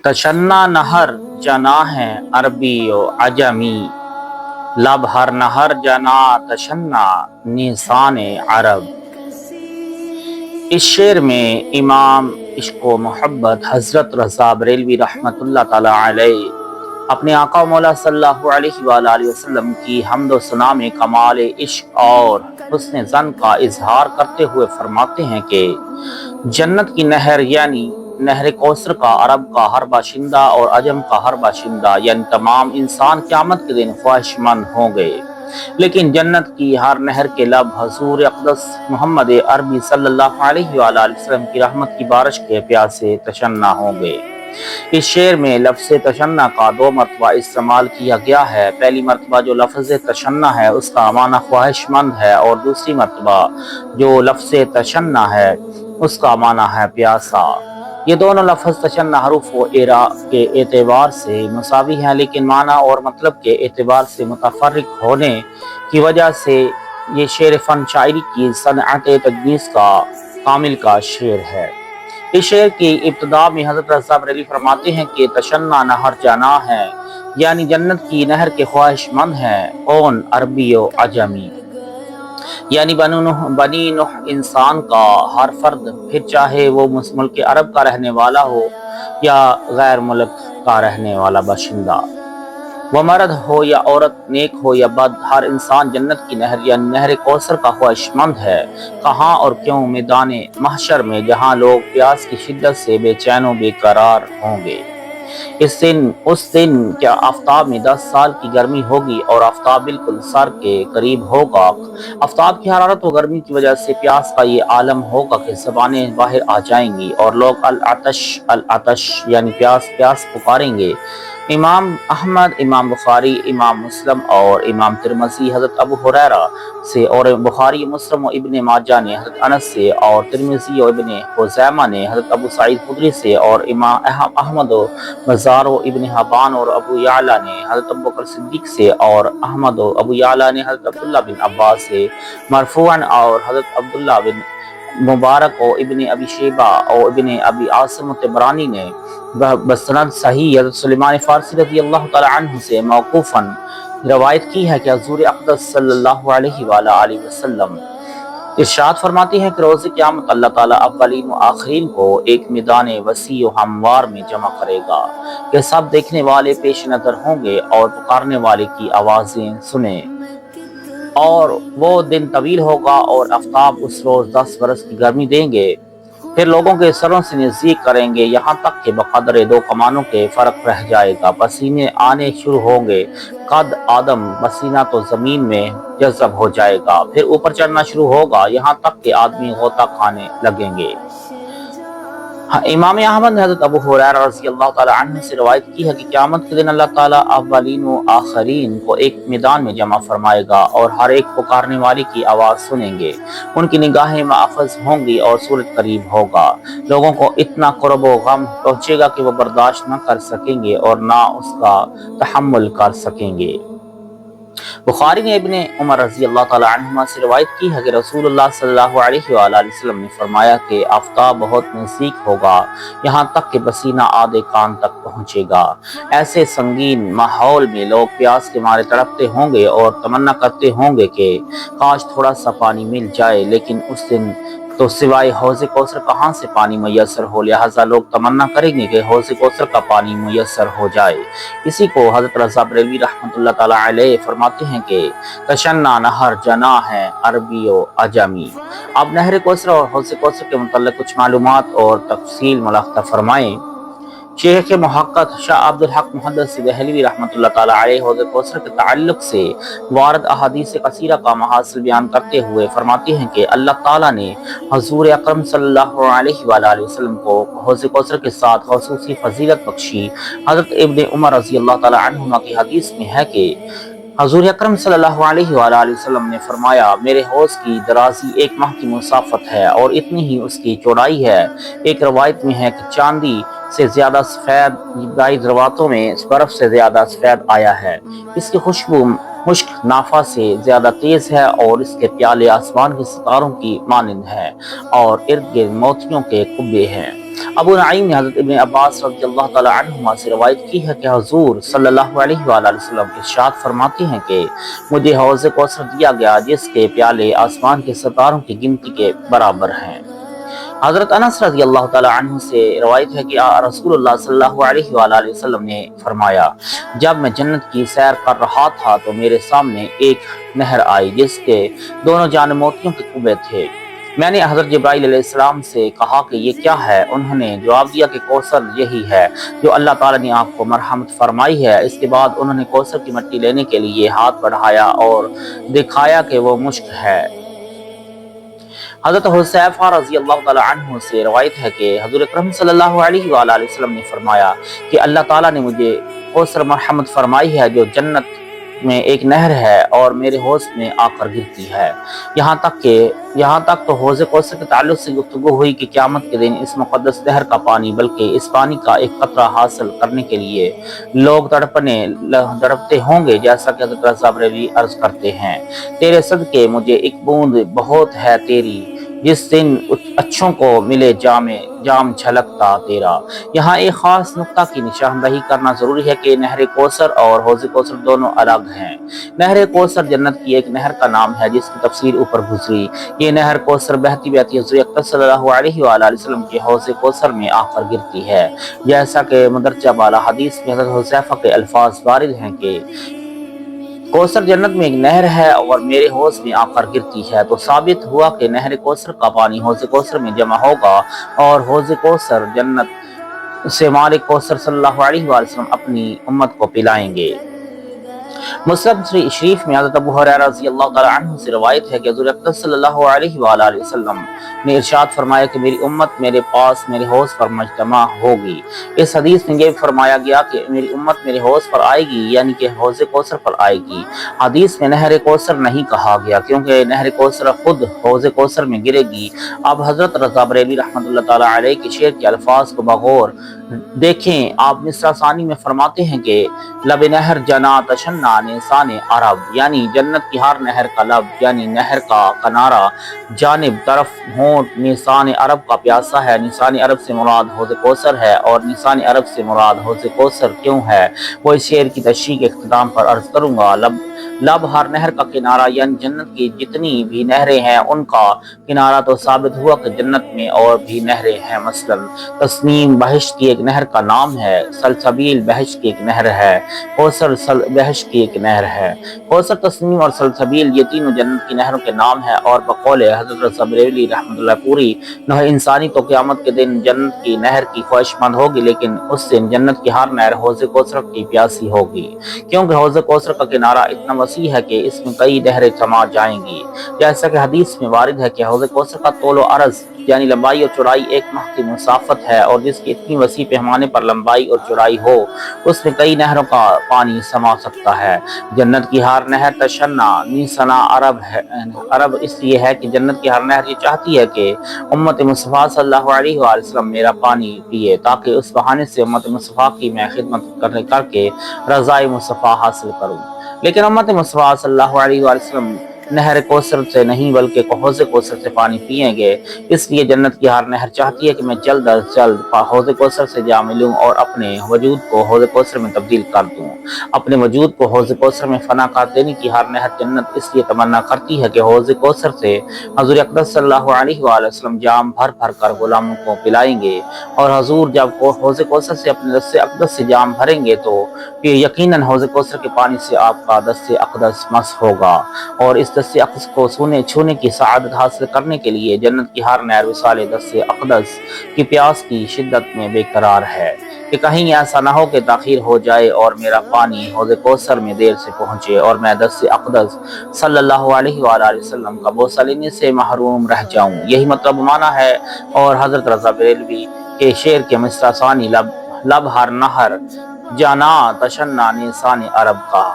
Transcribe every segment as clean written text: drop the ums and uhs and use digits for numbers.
تشنا نہر جنا ہے عربی و عجمی، لب ہر نہر جنا تشنا نیسان عرب۔ اس شعر میں امام عشق و محبت حضرت رضا بریلوی رحمۃ اللہ تعالی علیہ اپنے آقا و مولا صلی اللہ علیہ وآلہ وسلم کی حمد و ثنا میں کمال عشق اور حسن ظن کا اظہار کرتے ہوئے فرماتے ہیں کہ جنت کی نہر یعنی نہر کوثر کا عرب کا ہر باشندہ اور عجم کا ہر باشندہ یعنی تمام انسان قیامت کے دن خواہش مند ہوں گے، لیکن جنت کی ہر نہر کے لب حضور اقدس محمد عربی صلی اللہ علیہ وآلہ وسلم کی رحمت کی بارش کے پیاسے تشنا ہوں گے۔ اس شعر میں لفظ تشنا کا دو مرتبہ استعمال کیا گیا ہے۔ پہلی مرتبہ جو لفظ تشنا ہے اس کا معنی خواہش مند ہے، اور دوسری مرتبہ جو لفظ تشنا ہے اس کا معنی ہے پیاسا۔ یہ دونوں لفظ تشنا حروف و اعرا کے اعتبار سے مساوی ہیں، لیکن معنی اور مطلب کے اعتبار سے متفرق ہونے کی وجہ سے یہ شعر فن شاعری کی صنعت تجویز کا کامل کا شعر ہے۔ اس شعر کی ابتدا میں حضرت رضا بریلوی فرماتے ہیں کہ تشنا نہر جانا ہے، یعنی جنت کی نہر کے خواہش مند ہیں کون؟ عربی و عجمی، یعنی بنی نوح انسان کا ہر فرد، پھر چاہے وہ ملک عرب کا رہنے والا ہو یا غیر ملک کا رہنے والا باشندہ، وہ مرد ہو یا عورت، نیک ہو یا بد، ہر انسان جنت کی نہر یعنی نہر کوثر کا خواہش مند ہے۔ کہاں اور کیوں؟ میدان محشر میں، جہاں لوگ پیاس کی شدت سے بے چین و بے قرار ہوں گے۔ اس دن کیا آفتاب میں 10 سال کی گرمی ہوگی اور آفتاب بالکل سر کے قریب ہوگا۔ آفتاب کی حرارت و گرمی کی وجہ سے پیاس کا یہ عالم ہوگا کہ زبانیں باہر آ جائیں گی اور لوگ العطش العطش یعنی پیاس پیاس پکاریں گے۔ امام احمد، امام بخاری، امام مسلم اور امام ترمذی حضرت ابو ہریرہ سے، اور بخاری مسلم و ابن ماجہ نے حضرت انس سے، اور ترمذی و ابن خزیمہ نے حضرت ابو سعید خدری سے، اور امام احمد و بزار و ابن حبان اور ابو یعلا نے حضرت ابو بکر صدیق سے، اور احمد و ابو یعلا نے حضرت عبداللہ بن عباس سے مرفوعاً، اور حضرت عبداللہ بن مبارک و ابن ابی شیبہ اور ابن ابی عاصم و طبرانی نے بسند صحیح حضرت سلیمان فارسی رضی اللہ تعالی عنہ سے موقوفاً روایت کی ہے کہ حضور اقدس صلی اللہ علیہ وآلہ وسلم ارشاد فرماتی ہیں کہ روز قیامت اللہ تعالیٰ اولین و آخرین کو ایک میدان وسیع و ہموار میں جمع کرے گا کہ سب دیکھنے والے پیش نظر ہوں گے اور پکارنے والے کی آوازیں سنیں، اور وہ دن طویل ہوگا اور آفتاب اس روز 10 برس کی گرمی دیں گے، پھر لوگوں کے سروں سے نزدیک کریں گے یہاں تک کہ بقدر 2 کمانوں کے فرق رہ جائے گا، پسینے آنے شروع ہوں گے، قد آدم پسینہ تو زمین میں جذب ہو جائے گا، پھر اوپر چڑھنا شروع ہوگا یہاں تک کہ آدمی غوطہ کھانے لگیں گے۔ امام احمد نے حضرت ابو ہریرہ رضی اللہ تعالی عنہ سے روایت کی ہے کہ قیامت کے دن اللہ تعالیٰ اولین و آخرین کو ایک میدان میں جمع فرمائے گا اور ہر ایک پکارنے والے کی آواز سنیں گے، ان کی نگاہیں ماخذ ہوں گی اور سورج قریب ہوگا، لوگوں کو اتنا کرب و غم پہنچے گا کہ وہ برداشت نہ کر سکیں گے اور نہ اس کا تحمل کر سکیں گے۔ بخاری نے ابن عمر رضی اللہ تعالی عنہما سے روایت کی ہے کہ رسول اللہ صلی اللہ علیہ وآلہ وسلم نے فرمایا کہ آفتاب بہت نزدیک ہوگا یہاں تک کہ پسینہ آدھے کان تک پہنچے گا۔ ایسے سنگین ماحول میں لوگ پیاس کے مارے تڑپتے ہوں گے اور تمنا کرتے ہوں گے کہ کاش تھوڑا سا پانی مل جائے، لیکن اس دن تو سوائے حوض کوثر کہاں سے پانی میسر ہو، لہٰذا لوگ تمنا کریں گے کہ حوض کوثر کا پانی میسر ہو جائے۔ اسی کو حضرت رضا بریلوی رحمۃ اللہ تعالی علیہ فرماتے ہیں کہ تشنا نہر جنا ہے عربی و عجمی۔ اب نہر کوثر اور حوض کوثر کے متعلق کچھ معلومات اور تفصیل ملاحظہ فرمائیں۔ شیخ محقق شاہ عبدالحق محدث دہلوی رحمۃ اللہ تعالی علیہ حوض کوثر کے تعلق سے وارد احادیث کثیرہ کا محاصل بیان کرتے ہوئے فرماتے ہیں کہ اللہ تعالیٰ نے حضور اکرم صلی اللہ علیہ وآلہ وسلم کو حوض کوثر کے ساتھ خصوصی فضیلت بخشی۔ حضرت ابن عمر رضی اللہ تعالی عنہما کی حدیث میں ہے کہ حضور اکرم صلی اللہ علیہ وآلہ وسلم نے فرمایا میرے حوض کی درازی 1 ماہ کی مسافت ہے اور اتنی ہی اس کی چوڑائی ہے۔ ایک روایت میں ہے کہ چاندی سے زیادہ سفید، بعض روایتوں میں برف سے زیادہ سفید آیا ہے۔ اس کی خوشبو مشک نافع سے زیادہ تیز ہے اور اس کے پیالے آسمان کے ستاروں کی مانند ہیں اور ارد گرد موتیوں کے قبے ہیں۔ ابو نعیم نے حضرت ابن عباس رضی اللہ تعالی عنہما سے روایت کی ہے کہ حضور صلی اللہ علیہ وآلہ وسلم ارشاد فرماتے ہیں کہ مجھے حوض کوثر دیا گیا جس کے پیالے آسمان کے ستاروں کی گنتی کے برابر ہیں۔ حضرت انس رضی اللہ تعالی عنہ سے روایت ہے کہ رسول اللہ صلی اللہ علیہ وآلہ وسلم نے فرمایا، جب میں جنت کی سیر کر رہا تھا تو میرے سامنے ایک نہر آئی جس کے دونوں جانب موتیوں کے کنبے تھے۔ میں نے حضرت جبرائیل علیہ السلام سے کہا کہ یہ کیا ہے؟ انہوں نے جواب دیا کہ کوثر یہی ہے جو اللہ تعالیٰ نے آپ کو مرحمت فرمائی ہے۔ اس کے بعد انہوں نے کوثر کی مٹی لینے کے لیے ہاتھ بڑھایا اور دکھایا کہ وہ مشک ہے۔ حضرت حذیفہ رضی اللہ تعالی عنہ سے روایت ہے کہ حضور اکرم صلی اللہ علیہ وآلہ وسلم نے فرمایا کہ اللہ تعالیٰ نے مجھے کوثر مرحمت فرمائی ہے جو جنت میں ایک نہر ہے اور میرے حوض میں آ کر گرتی ہے۔ یہاں تک تو حوض کوثر کے تعلق سے گفتگو ہوئی کہ قیامت کے دن اس مقدس نہر کا پانی بلکہ اس پانی کا ایک قطرہ حاصل کرنے کے لیے لوگ تڑپتے ہوں گے، جیسا کہ حضرت رضا بریلوی عرض کرتے ہیں، تیرے صدقے مجھے ایک بوند بہت ہے تیری، جس دن اچھوں کو ملے جام چھلکتا تیرا۔ یہاں ایک خاص نقطہ کی نشاندہی کرنا ضروری ہے کہ نہر کوثر اور حوض کوثر دونوں الگ ہیں۔ نہر کوثر جنت کی ایک نہر کا نام ہے جس کی تفسیر اوپر گزری۔ یہ نہر کوثر بہتی بہتی حضور اکرم صلی اللہ علیہ وآلہ وسلم کے حوض کوثر میں آ کر گرتی ہے، جیسا کہ مندرجہ بالا حدیث میں حضرت حذیفہ کے الفاظ وارد ہیں کہ کوثر جنت میں ایک نہر ہے اور میرے حوض میں آ کر گرتی ہے، تو ثابت ہوا کہ نہر کوثر کا پانی حوض کوثر میں جمع ہوگا اور حوض کوثر جنت سے مالک کوثر صلی اللہ علیہ وآلہ وسلم اپنی امت کو پلائیں گے۔ مسلم شریف میں حضرت ابو ہریرہ رضی اللہ تعالی عنہ سے روایت ہے کہ حضور اکرم صلی اللہ علیہ وآلہ وسلم نے ارشاد فرمایا کہ میری امت میرے پاس میرے حوض پر مجتمع ہوگی۔ اس حدیث میں یہ فرمایا گیا کہ میری امت میرے حوض پر آئے گی، یعنی کہ حوض کوثر پر آئے گی۔ حدیث میں نہر کوثر نہیں کہا گیا کیونکہ نہر کوثر خود حوض کوثر میں گرے گی۔ اب حضرت رضا بریلوی رحمۃ اللہ تعالی علیہ کے شعر کے الفاظ کو بغور دیکھیں، آپ مصرع ثانی میں فرماتے ہیں کہ لب نہر جنا تشنا نیسان عرب، یعنی جنت کی ہر نہر کا لب یعنی نہر کا کنارہ جانب طرف ہونٹ نیسان عرب کا پیاسا ہے۔ نیسان عرب سے مراد حوض کوثر ہے اور نیسان عرب سے مراد حوض کوثر کیوں ہے وہ اس شعر کی تشریح کے اختتام پر عرض کروں گا۔ لب ہر نہر کا کنارہ یعنی جنت کی جتنی بھی نہریں ہیں ان کا کنارہ، تو ثابت ہوا کہ جنت میں اور بھی نہریں ہیں۔ مثلا تسنیم بہشت کی ایک نہر کا نام ہے، سلسبیل بہشت کی ایک نہر ہے، کوثر بہشت کی ایک نہر ہے۔ کوثر، تسنیم اور سلسبیل یہ تینوں جنت کی نہروں کے نام ہیں، اور بقول حضرت رضا بریلوی رحمۃ اللہ پوری نوع انسانی تو قیامت کے دن جنت کی نہر کی خواہش مند ہوگی، لیکن اس دن جنت کی ہر نہر حوض کوثر کی پیاسی ہوگی، کیونکہ حوض کوثر کا کنارہ اتنا وسیع ہے کہ اس میں کئی نہریں سما جائیں گی۔ جیسا کہ حدیث میں وارد ہے کہ حوض کوثر کا طول و عرض یعنی لمبائی اور چوڑائی ایک ماہ کی مسافت ہے، اور جس کی اتنی وسیع پیمانے پر لمبائی اور چوڑائی ہو اس میں کئی نہروں کا پانی سما سکتا ہے۔ جنت کی ہر نہر تشنا نیسنا عرب اس لیے ہے کہ جنت کی ہر نہر یہ چاہتی ہے کہ امت مصطفیٰ صلی اللہ علیہ وآلہ وسلم میرا پانی پیے، تاکہ اس بہانے سے امت مصطفیٰ کی میں خدمت کر کے رضائے مصطفیٰ حاصل کروں۔ لیکن امت مصطفیٰ صلی اللہ علیہ وآلہ وسلم نہر کوثر سے نہیں بلکہ حوض کوثر سے پانی پئیں گے، اس لیے جنت کی ہر نہر چاہتی ہے کہ میں جلد از جلد حوض کوثر سے جا ملوں اور اپنے وجود کو حوض کوثر میں تبدیل کر دوں۔ اپنے وجود کو حوض کوثر میں فنا کر دینے کی ہر نہر جنت اس لیے تمنا کرتی ہے کہ حوض کوثر سے حضور اقدس صلی اللہ علیہ وآلہ وسلم جام بھر بھر کر غلاموں کو پلائیں گے، اور حضور جب حوض کوثر سے اپنے دست اقدس سے جام بھریں گے تو پھر یقیناً حوض کوثر کے پانی سے آپ کا دست اقدس مس ہوگا، اور اس دست اقدس کو چھونے کی سعادت حاصل کرنے کے لیے جنت کی ہر نہر وصال دست اقدس کی پیاس کی شدت میں بے قرار ہے کہ کہیں ایسا نہ ہو کہ تاخیر ہو جائے اور میرا پانی حوض کوثر میں دیر سے پہنچے اور میں دست اقدس صلی اللہ علیہ وآلہ وسلم کا بوسہ لینے سے محروم رہ جاؤں۔ یہی مطلب معنی ہے، اور حضرت رضا بریلوی کے شعر کے مصرع ثانی لب ہر نہر جانا تشنا نیسان عرب کا۔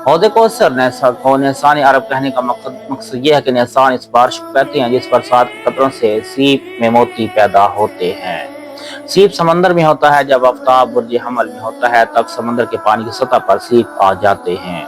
حوض کوثر نیسان عرب کہنے کا مقصد یہ ہے کہ نیسان اس بارش کو کہتے ہیں جس پر 7 قطروں سے سیپ میں موتی پیدا ہوتے ہیں۔ سیپ سمندر میں ہوتا ہے، جب آفتاب برج حمل میں ہوتا ہے تب سمندر کے پانی کی سطح پر سیپ آ جاتے ہیں۔